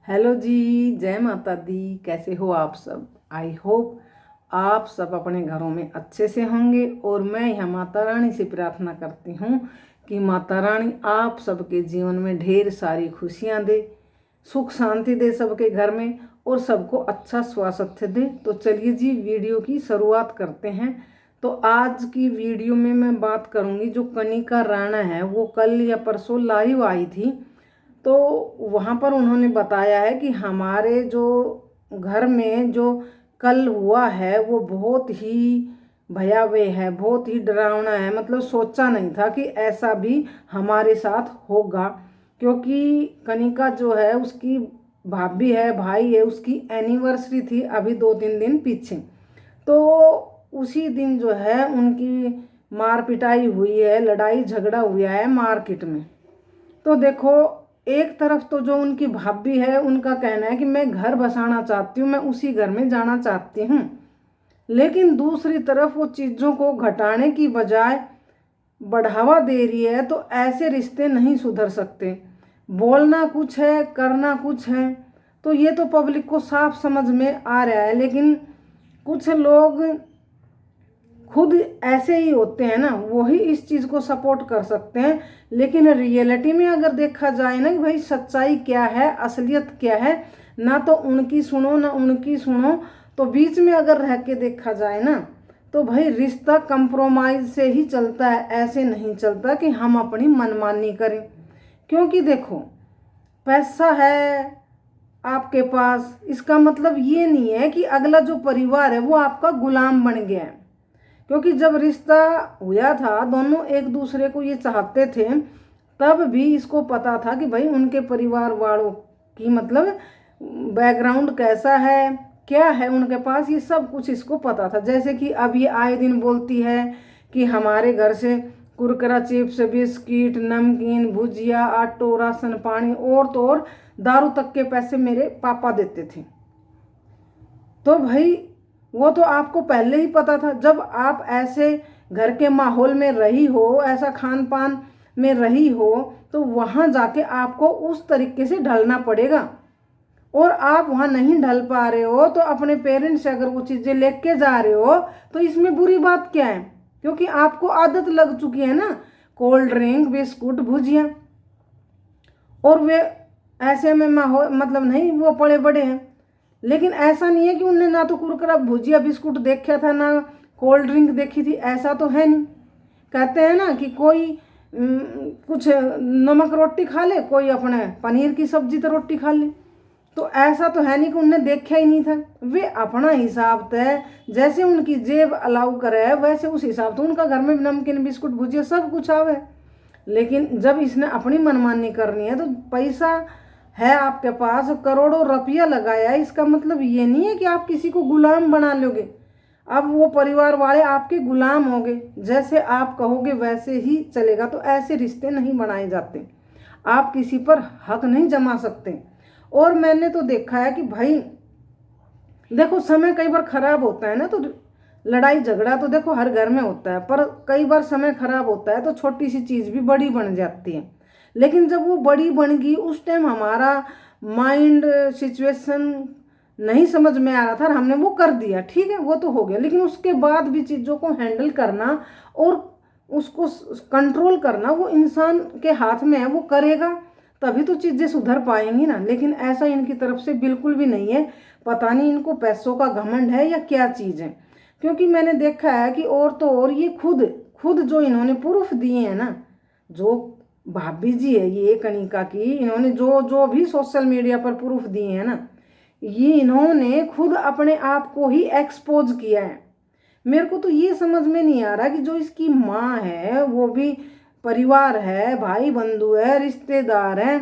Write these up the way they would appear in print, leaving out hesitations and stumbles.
Hello जी। जय माता दी। कैसे हो आप सब? आई होप आप सब अपने घरों में अच्छे से होंगे। और मैं यहाँ माता रानी से प्रार्थना करती हूँ कि माता रानी आप सबके जीवन में ढेर सारी खुशियाँ दे, सुख शांति दे सबके घर में, और सबको अच्छा स्वास्थ्य दे। तो चलिए जी, वीडियो की शुरुआत करते हैं। तो आज की वीडियो में मैं बात करूँगी, जो कनिका राणा है वो कल या परसों लाइव आई थी। तो वहाँ पर उन्होंने बताया है कि हमारे जो घर में जो कल हुआ है वो बहुत ही भयावह है, बहुत ही डरावना है। मतलब सोचा नहीं था कि ऐसा भी हमारे साथ होगा, क्योंकि कनिका जो है उसकी भाभी है, भाई है, उसकी एनिवर्सरी थी अभी 2-3 दिन पीछे। तो उसी दिन जो है उनकी मार पिटाई हुई है, लड़ाई झगड़ा हुआ है मार्केट में। तो देखो, एक तरफ तो जो उनकी भाभी है उनका कहना है कि मैं घर बसाना चाहती हूँ, मैं उसी घर में जाना चाहती हूँ। लेकिन दूसरी तरफ वो चीज़ों को घटाने की बजाय बढ़ावा दे रही है। तो ऐसे रिश्ते नहीं सुधर सकते। बोलना कुछ है, करना कुछ है। तो ये तो पब्लिक को साफ समझ में आ रहा है। लेकिन कुछ लोग खुद ऐसे ही होते हैं ना, वही इस चीज़ को सपोर्ट कर सकते हैं। लेकिन रियलिटी में अगर देखा जाए ना कि भाई सच्चाई क्या है, असलियत क्या है, ना तो उनकी सुनो ना उनकी सुनो। तो बीच में अगर रह के देखा जाए ना, तो भाई रिश्ता कंप्रोमाइज से ही चलता है। ऐसे नहीं चलता कि हम अपनी मनमानी करें। क्योंकि देखो, पैसा है आपके पास, इसका मतलब ये नहीं है कि अगला जो परिवार है वो आपका गुलाम बन गया है। क्योंकि जब रिश्ता हुआ था, दोनों एक दूसरे को ये चाहते थे, तब भी इसको पता था कि भाई उनके परिवार वालों की मतलब बैकग्राउंड कैसा है, क्या है उनके पास, ये सब कुछ इसको पता था। जैसे कि अब ये आए दिन बोलती है कि हमारे घर से कुरकुरा, चिप्स, बिस्किट, नमकीन, भुजिया, आटो, राशन पानी और तो और दारू तक के पैसे मेरे पापा देते थे। तो भाई वो तो आपको पहले ही पता था। जब आप ऐसे घर के माहौल में रही हो, ऐसा खान पान में रही हो, तो वहाँ जाके आपको उस तरीके से ढलना पड़ेगा। और आप वहाँ नहीं ढल पा रहे हो, तो अपने पेरेंट्स से अगर वो चीज़ें लेके जा रहे हो, तो इसमें बुरी बात क्या है? क्योंकि आपको आदत लग चुकी है ना, कोल्ड ड्रिंक, बिस्कुट, भुजिया। और वे ऐसे में माहौल मतलब नहीं, वो पड़े बड़े हैं। लेकिन ऐसा नहीं है कि उनने ना तो कुरकुरा, भुजिया, बिस्कुट देखा था, ना कोल्ड ड्रिंक देखी थी। ऐसा तो है नहीं। कहते हैं ना कि कोई कुछ नमक रोटी खा ले, कोई अपने पनीर की सब्जी तो रोटी खा ले। तो ऐसा तो है नहीं कि उनने देखा ही नहीं था। वे अपना हिसाब तय, जैसे उनकी जेब अलाउ करे वैसे उस हिसाब से उनका घर में नमकीन, बिस्कुट, भुजिया सब कुछ आवे। लेकिन जब इसने अपनी मनमानी करनी है, तो पैसा है आपके पास, करोड़ों रुपया लगाया है, इसका मतलब ये नहीं है कि आप किसी को गुलाम बना लोगे। अब वो परिवार वाले आपके गुलाम होंगे, जैसे आप कहोगे वैसे ही चलेगा। तो ऐसे रिश्ते नहीं बनाए जाते। आप किसी पर हक नहीं जमा सकते। और मैंने तो देखा है कि भाई देखो, समय कई बार खराब होता है ना, तो लड़ाई झगड़ा तो देखो हर घर में होता है, पर कई बार समय खराब होता है तो छोटी सी चीज़ भी बड़ी बन जाती है। लेकिन जब वो बड़ी बन गई, उस टाइम हमारा माइंड सिचुएशन नहीं समझ में आ रहा था और हमने वो कर दिया, ठीक है, वो तो हो गया। लेकिन उसके बाद भी चीज़ों को हैंडल करना और उसको कंट्रोल करना वो इंसान के हाथ में है। वो करेगा तभी तो चीज़ें सुधर पाएंगी ना। लेकिन ऐसा इनकी तरफ से बिल्कुल भी नहीं है। पता नहीं इनको पैसों का घमंड है या क्या चीज़ है। क्योंकि मैंने देखा है कि और तो और ये खुद खुद जो इन्होंने प्रूफ दिए हैं ना, जो भाभी जी है ये कनिका की, इन्होंने जो जो भी सोशल मीडिया पर प्रूफ दिए हैं ना, ये इन्होंने खुद अपने आप को ही एक्सपोज किया है। मेरे को तो ये समझ में नहीं आ रहा कि जो इसकी माँ है, वो भी परिवार है, भाई बंधु है, रिश्तेदार हैं,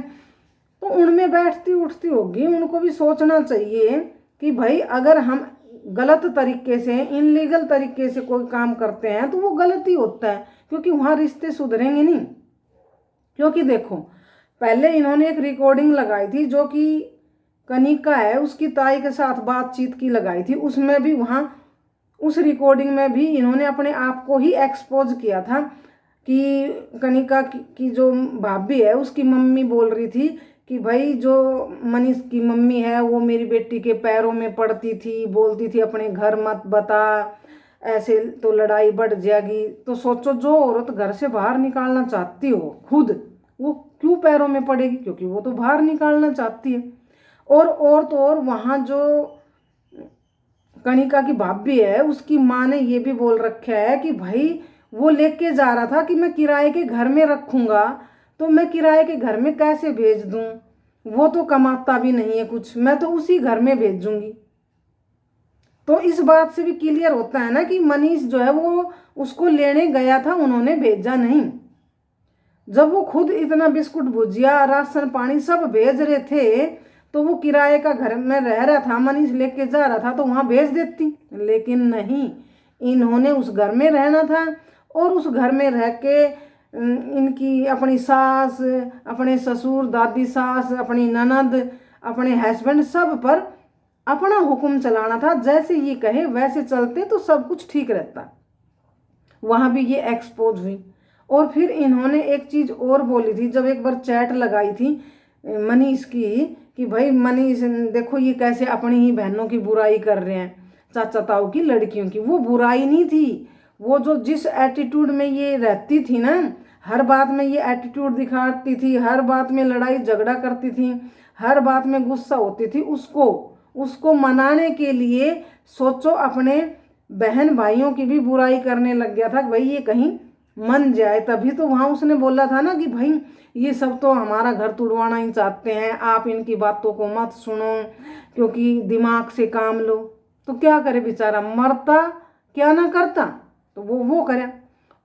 तो उनमें बैठती उठती होगी। उनको भी सोचना चाहिए कि भाई अगर हम गलत तरीके से, इनलीगल तरीके से कोई काम करते हैं तो वो गलत ही होता है। क्योंकि वहाँ रिश्ते सुधरेंगे नहीं। क्योंकि देखो, पहले इन्होंने एक रिकॉर्डिंग लगाई थी, जो कि कनिका है उसकी ताई के साथ बातचीत की लगाई थी। उसमें भी वहाँ उस रिकॉर्डिंग में भी इन्होंने अपने आप को ही एक्सपोज किया था कि कनिका की जो भाभी है उसकी मम्मी बोल रही थी कि भाई जो मनीष की मम्मी है वो मेरी बेटी के पैरों में पड़ती थी, बोलती थी अपने घर मत बता, ऐसे तो लड़ाई बढ़ जाएगी। तो सोचो, जो औरत घर से बाहर निकालना चाहती हो खुद, वो क्यों पैरों में पड़ेगी? क्योंकि वो तो बाहर निकालना चाहती है। और तो और वहाँ जो कणिका की भाभी है उसकी माँ ने ये भी बोल रखा है कि भाई वो लेके जा रहा था कि मैं किराए के घर में रखूँगा, तो मैं किराए के घर में कैसे भेज दूँ? वो तो कमाता भी नहीं है कुछ, मैं तो उसी घर में भेजूँगी। तो इस बात से भी क्लियर होता है ना कि मनीष जो है वो उसको लेने गया था, उन्होंने भेजा नहीं। जब वो खुद इतना बिस्कुट भुजिया राशन पानी सब भेज रहे थे, तो वो किराए का घर में रह रहा था, मनीष लेके जा रहा था तो वहाँ भेज देती। लेकिन नहीं, इन्होंने उस घर में रहना था और उस घर में रह के इनकी अपनी सास, अपने ससुर, दादी सास, अपनी ननद, अपने हस्बैंड सब पर अपना हुक्म चलाना था। जैसे ये कहे वैसे चलते तो सब कुछ ठीक रहता। वहाँ भी ये एक्सपोज हुई। और फिर इन्होंने एक चीज़ और बोली थी, जब एक बार चैट लगाई थी मनीष की कि भाई मनीष देखो ये कैसे अपनी ही बहनों की बुराई कर रहे हैं, चाचा ताऊ की लड़कियों की। वो बुराई नहीं थी, वो जो जिस एटीट्यूड में ये रहती थी ना, हर बात में ये एटीट्यूड दिखाती थी, हर बात में लड़ाई झगड़ा करती थी, हर बात में गुस्सा होती थी, उसको मनाने के लिए सोचो अपने बहन भाइयों की भी बुराई करने लग गया था कि भाई ये कहीं मन जाए। तभी तो वहाँ उसने बोला था ना कि भाई ये सब तो हमारा घर तुड़वाना ही चाहते हैं, आप इनकी बातों को मत सुनो, क्योंकि दिमाग से काम लो। तो क्या करे बेचारा, मरता क्या ना करता, तो वो करे।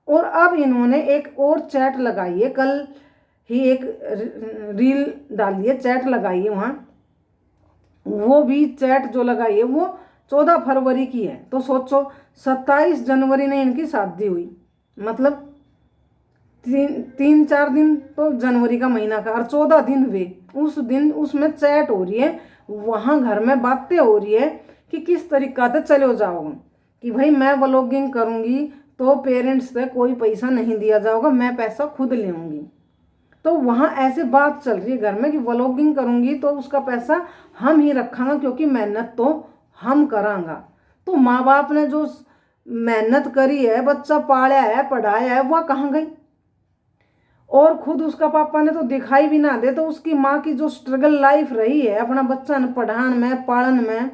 और अब इन्होंने एक और चैट लगाई है, कल ही एक रील डाली है, चैट लगाई है वहाँ। वो भी चैट जो लगाई है वो 14 फरवरी की है। तो सोचो 27 जनवरी ने इनकी शादी हुई, मतलब 3-4 दिन तो जनवरी का महीना का, और 14 दिन हुए। उस दिन उसमें चैट हो रही है, वहाँ घर में बातें हो रही है कि किस तरीका से चले जाओगे, कि भाई मैं व्लॉगिंग करूँगी तो पेरेंट्स से कोई पैसा नहीं दिया जाएगा, मैं पैसा खुद ले आऊँगी। तो वहाँ ऐसे बात चल रही है घर में कि व्लॉगिंग करूँगी तो उसका पैसा हम ही रखांगा, क्योंकि मेहनत तो हम करांगा। तो माँ बाप ने जो मेहनत करी है, बच्चा पाला है, पढ़ाया है, वह कहाँ गई? और खुद उसका पापा ने तो दिखाई भी ना दे, तो उसकी माँ की जो स्ट्रगल लाइफ रही है अपना बच्चा पढ़ाने में, पालन में,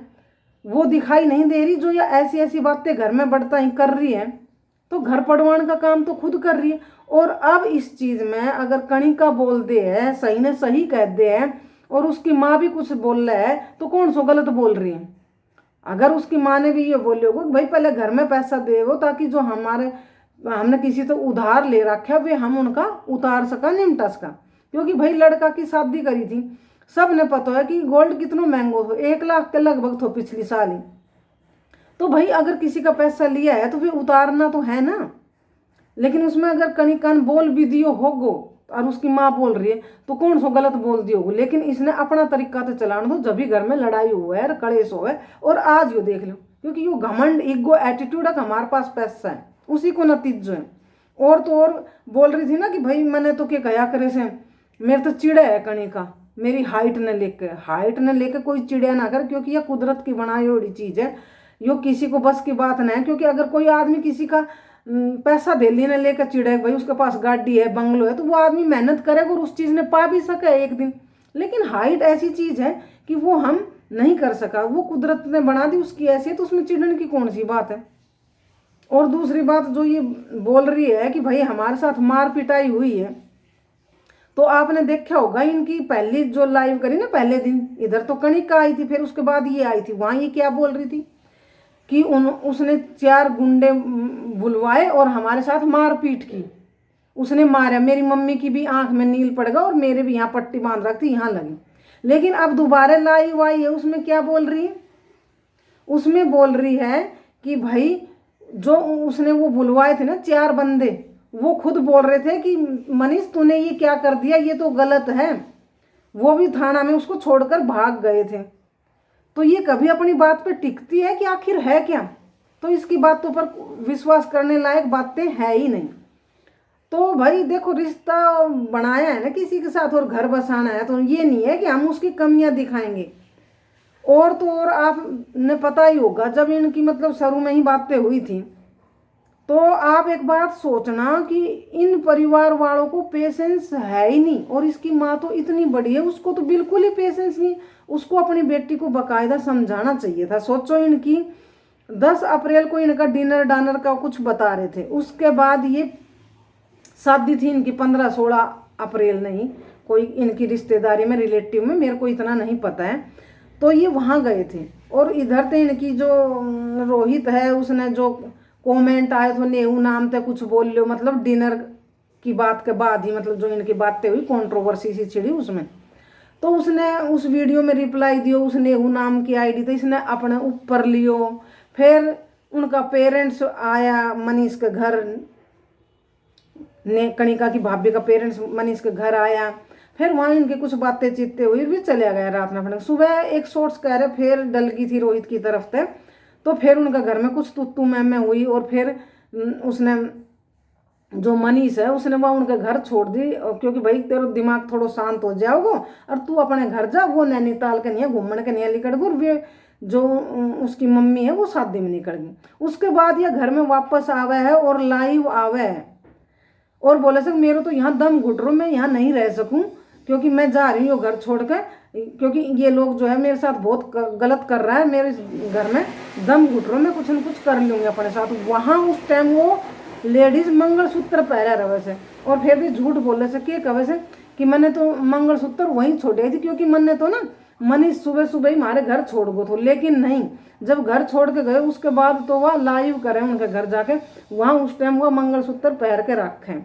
वो दिखाई नहीं दे रही। जो ये ऐसी ऐसी बातें घर में बढ़ता ही कर रही है, तो घर पढ़वाने का काम तो खुद कर रही है। और अब इस चीज़ में अगर कणिका बोल दे है, सही ने सही कह दे है, और उसकी माँ भी कुछ बोल रहा है, तो कौन सो गलत बोल रही है? अगर उसकी माँ ने भी ये बोले होगा कि भाई पहले घर में पैसा दे वो, ताकि जो हमने किसी तो उधार ले रखा वे हम उनका उतार सका, निमटा सका। क्योंकि भाई लड़का की शादी करी थी, सब ने पता है कि गोल्ड कितना महंगो हो, 1 लाख के लगभग थो पिछली साल ही। तो भाई अगर किसी का पैसा लिया है तो फिर उतारना तो है ना। लेकिन उसमें अगर कणिकान बोल भी दियो होगो और उसकी माँ बोल रही है, तो कौन सो गलत बोल दियो होगो। लेकिन इसने अपना तरीका तो चलाना दो, जब भी घर में लड़ाई हुआ है, कलेश हुआ है। और आज यो देख लो, क्योंकि यो घमंड ईगो एटीट्यूड है, हमारे पास पैसा है, उसी को नतीजो है। और तो और बोल रही थी ना कि भाई मैंने तो क्या कहा करे से, मेरे तो चिड़ा है कणिका मेरी हाइट ने लेके कोई चिड़िया ना कर, क्योंकि यह कुदरत की बनाई हुई चीज़ है, यो किसी को बस की बात ना है। क्योंकि अगर कोई आदमी किसी का पैसा दे लेने लेकर चिड़े, भाई उसके पास गाड़ी है, बंगलो है, तो वो आदमी मेहनत करेगा और उस चीज़ ने पा भी सके एक दिन। लेकिन हाइट ऐसी चीज़ है कि वो हम नहीं कर सका, वो कुदरत ने बना दी उसकी ऐसी, तो उसमें चिड़ने की कौन सी बात है। और दूसरी बात जो ये बोल रही है कि भाई हमारे साथ मार पिटाई हुई है, तो आपने देखा होगा इनकी पहली जो लाइव करी ना, पहले दिन इधर तो कणिका आई थी, फिर उसके बाद ये आई थी, वहाँ ये क्या बोल रही थी कि उसने 4 गुंडे बुलवाए और हमारे साथ मारपीट की, उसने मारा, मेरी मम्मी की भी आंख में नील पड़ गया और मेरे भी यहाँ पट्टी बांध रखी थी, यहाँ लगी। लेकिन अब दोबारा लाइव आई है, उसमें क्या बोल रही है? उसमें बोल रही है कि भाई जो उसने वो बुलवाए थे ना 4 बंदे, वो खुद बोल रहे थे कि मनीष तूने ये क्या कर दिया, ये तो गलत है। वो भी थाना में उसको छोड़कर भाग गए थे। तो ये कभी अपनी बात पे टिकती है कि आखिर है क्या? तो इसकी बातों पर विश्वास करने लायक बातें है ही नहीं। तो भाई देखो, रिश्ता बनाया है ना किसी के साथ और घर बसाना है, तो ये नहीं है कि हम उसकी कमियां दिखाएंगे। और तो और आपने पता ही होगा, जब इनकी मतलब शुरू में ही बातें हुई थी, तो आप एक बात सोचना कि इन परिवार वालों को पेशेंस है ही नहीं। और इसकी माँ तो इतनी बड़ी है, उसको तो बिल्कुल ही पेशेंस नहीं। उसको अपनी बेटी को बाकायदा समझाना चाहिए था। सोचो, इनकी 10 अप्रैल को इनका डिनर डानर का कुछ बता रहे थे, उसके बाद ये शादी थी इनकी 15-16 अप्रैल, नहीं कोई इनकी रिश्तेदारी में, रिलेटिव में, मेरे को इतना नहीं पता है। तो ये वहाँ गए थे, और इधर थे इनकी जो रोहित है, उसने जो कमेंट आए थे, नेहू नाम थे, कुछ बोल लो, मतलब डिनर की बात के बाद ही, मतलब जो इनकी बातें हुई, कंट्रोवर्सी सी छिड़ी उसमें, तो उसने उस वीडियो में रिप्लाई दियो, उस नेहू नाम की आईडी, तो इसने अपने ऊपर लियो। फिर उनका पेरेंट्स आया मनीष के घर, ने कणिका की भाभी का पेरेंट्स मनीष के घर आया। फिर वहाँ इनके कुछ बातें चीतते हुए भी चले गए रात में। सुबह एक शॉर्ट्स कह रहे फिर डल गई थी रोहित की तरफ से, तो फिर उनका घर में कुछ तुत्तू में हुई, और फिर उसने जो मनीष है उसने वह उनके घर छोड़ दी, क्योंकि भाई तेरा दिमाग थोड़ा शांत हो जाओगे और तू अपने घर जा, वो नैनीताल के नहीं घूमने के नहीं निकल गई, वे जो उसकी मम्मी है वो शादी में निकल गई। उसके बाद यह घर में वापस आवे है और लाइव आवे है और बोले सक मेरे तो यहाँ दम घुट रो, मैं यहाँ नहीं रह सकूँ, क्योंकि मैं जा रही हूँ घर छोड़ कर, क्योंकि ये लोग जो है मेरे साथ बहुत गलत कर रहा है, मेरे घर में दम घुट रो, मैं कुछ न कुछ कर लूँगी अपने साथ। वहाँ उस टाइम वो लेडीज मंगलसूत्र पहरा रहे से, और फिर भी झूठ बोले से के कहे से कि मैंने तो मंगलसूत्र वहीं छोड़े थी, क्योंकि मैंने तो ना मनीष सुबह सुबह ही हमारे घर छोड़ गो तो। लेकिन नहीं, जब घर छोड़ के गए उसके बाद तो वह लाइव करे उनके घर जाके, वहाँ उस टाइम वह मंगलसूत्र पहन के रखें।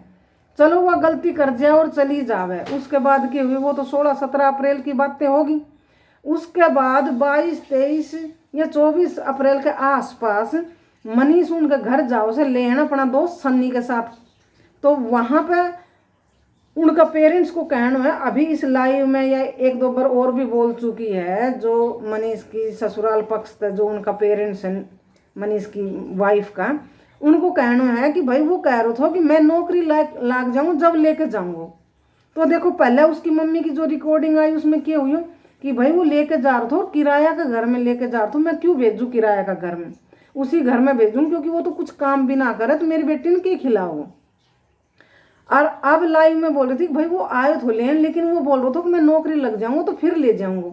चलो वह गलती कर जाए और चली जावे, उसके बाद की हुई वो तो 16-17 अप्रैल की बातें होगी। उसके बाद 22, 23 या 24 अप्रैल के आसपास मनीष उनके घर जाओ से लेना अपना दोस्त सन्नी के साथ। तो वहाँ पे उनका पेरेंट्स को कहना है, अभी इस लाइव में या 1-2 बार और भी बोल चुकी है, जो मनीष की ससुराल पक्ष था, जो उनका पेरेंट्स है मनीष की वाइफ का, उनको कहना है कि भाई वो कह रहा था कि मैं नौकरी लाग जाऊँ जब लेके जाऊँगा। तो देखो पहले उसकी मम्मी की जो रिकॉर्डिंग आई उसमें क्या हुई कि भाई वो लेके जा रहा था, किराया का घर में लेके जा रहा था, मैं क्यों भेजूँ किराया का घर में, उसी घर में भेजूँ, क्योंकि वो तो कुछ काम भी ना करे, तो मेरी बेटी ने क्या खिलाओ। और अब लाइव में बोल रही थी भाई वो आए तो लेकिन वो बोल रहा था कि मैं नौकरी लग जाऊँगा तो फिर ले जाऊँगा।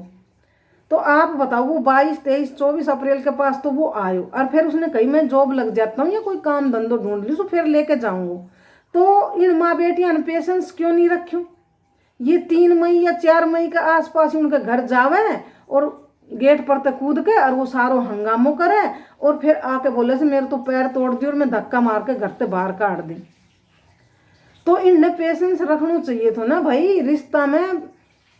तो आप बताओ, वो 22, 23, 24 अप्रैल के पास तो वो आयो, और फिर उसने कही मैं जॉब लग जाता हूँ या कोई काम धंधो ढूंढ ली तो फिर लेके जाऊँगा। तो इन माँ बेटियां ने पेशेंस क्यों नहीं रखो? ये 3 मई या 4 मई के आसपास उनके घर जावे और गेट पर तक कूद के और वो सारो हंगामो करे, और फिर आके बोले से मेरे तो पैर तोड़ दी और मैं धक्का मार के घर से बाहर काट दी। तो इनने पेशेंस रखना चाहिए था ना भाई। रिश्ता में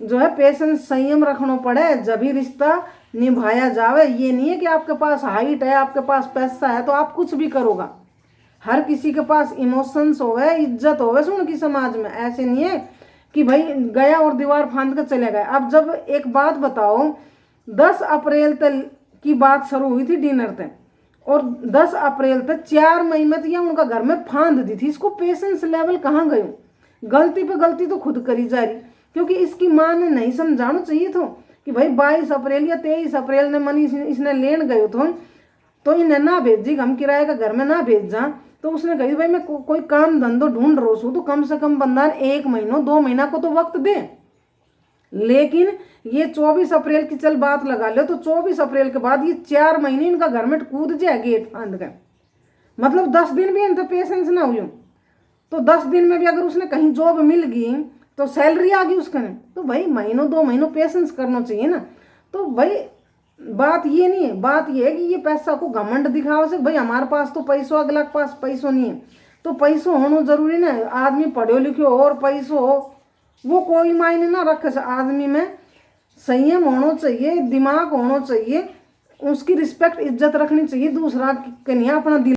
जो है पेशेंस, संयम रखना पड़े, जब भी रिश्ता निभाया जावे। ये नहीं है कि आपके पास हाइट है, आपके पास पैसा है तो आप कुछ भी करोगा। हर किसी के पास इमोशंस होवे, इज्जत होवे सुन की समाज में। ऐसे नहीं है कि भाई गया और दीवार फांद कर चले गए। अब जब एक बात बताओ, 10 अप्रैल तक की बात शुरू हुई थी डिनर तक, और 10 अप्रैल तक 4 मई में तो यह उनका घर में फांद दी थी। इसको पेशेंस लेवल कहाँ गयो? गलती पे गलती तो खुद करी जा रही, क्योंकि इसकी माँ ने नहीं समझाना चाहिए था कि भाई 22 अप्रैल या 23 अप्रैल ने मनीष इसने लेन गयो तो इन्हें ना भेजी, हम किराए का घर में ना भेज जा। तो उसने कही भाई मैं कोई काम धंधो ढूंढ रहा हूँ, तो कम से कम बंदा 1 महीना 2 महीना को तो वक्त दे। लेकिन ये 24 अप्रैल की चल बात लगा लो, तो 24 अप्रैल के बाद ये 4 महीने इनका घर में कूद जाए गेट फांद कर, मतलब 10 दिन भी इनका पेशेंस ना हुई। तो 10 दिन में भी अगर उसने कहीं जॉब मिल गई तो सैलरी आ गई उसका, नहीं तो भाई महीनों 2 महीनों पेशेंस करना चाहिए ना। तो भाई बात ये नहीं है, बात ये है कि ये पैसा को घमंड दिखाओ से भाई हमारे पास तो पैसों, अगला के पास पैसों नहीं है। तो पैसों होना जरूरी ना, आदमी पढ़ो लिखो और पैसों हो वो कोई मायने ना रखे। आदमी में संयम होना चाहिए, दिमाग होना चाहिए, उसकी रिस्पेक्ट इज्जत रखनी चाहिए, दूसरा कन्या अपना दिल